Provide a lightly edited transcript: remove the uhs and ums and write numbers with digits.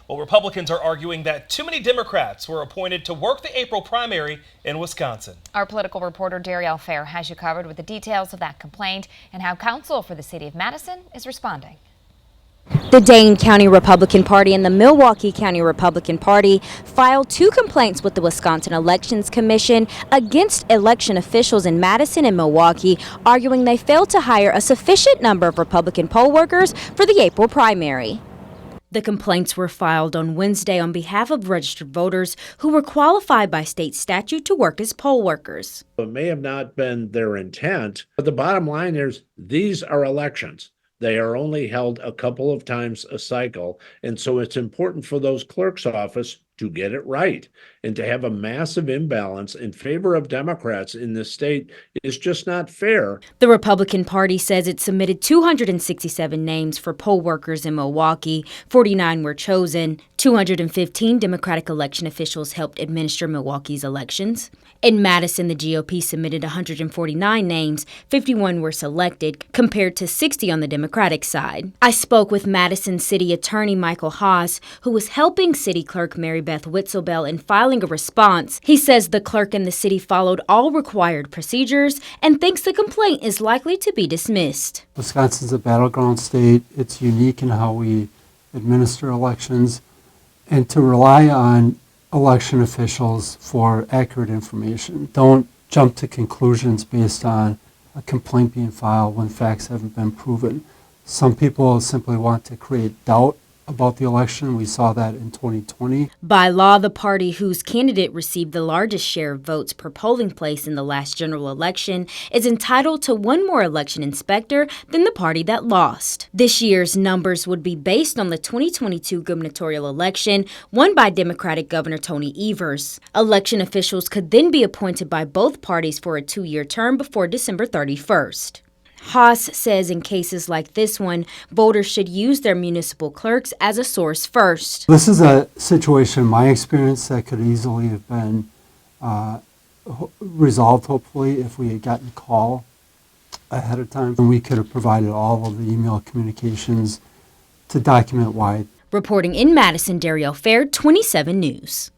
Well, Republicans are arguing that too many Democrats were appointed to work the April primary in Wisconsin. Our political reporter Darielle Fair has you covered with the details of that complaint and how counsel for the city of Madison is responding. The Dane County Republican Party and the Milwaukee County Republican Party filed 2 complaints with the Wisconsin Elections Commission against election officials in Madison and Milwaukee, arguing they failed to hire a sufficient number of Republican poll workers for the April primary. The complaints were filed on Wednesday on behalf of registered voters who were qualified by state statute to work as poll workers. It may have not been their intent, but the bottom line is these are elections. They are only held a couple of times a cycle, and so it's important for those clerk's office to get it right. And to have a massive imbalance in favor of Democrats in this state is just not fair. The Republican Party says it submitted 267 names for poll workers in Milwaukee. 49 were chosen. 215 Democratic election officials helped administer Milwaukee's elections. In Madison, the GOP submitted 149 names. 51 were selected, compared to 60 on the Democratic side. I spoke with Madison City Attorney Michael Haas, who was helping City Clerk Mary Beth Witzelbell in filing a response. He says the clerk and the city followed all required procedures and thinks the complaint is likely to be dismissed. Wisconsin's a battleground state. It's unique in how we administer elections, and to rely on election officials for accurate information. Don't jump to conclusions based on a complaint being filed when facts haven't been proven. Some people simply want to create doubt about the election. We saw that in 2020. By law, the party whose candidate received the largest share of votes per polling place in the last general election is entitled to one more election inspector than the party that lost. This year's numbers would be based on the 2022 gubernatorial election won by Democratic Governor Tony Evers. Election officials could then be appointed by both parties for a 2-year term before December 31st. Haas says in cases like this one, voters should use their municipal clerks as a source first. This is a situation, in my experience, that could easily have been resolved, hopefully, if we had gotten a call ahead of time. And we could have provided all of the email communications to document why. Reporting in Madison, Darielle Fair, 27 News.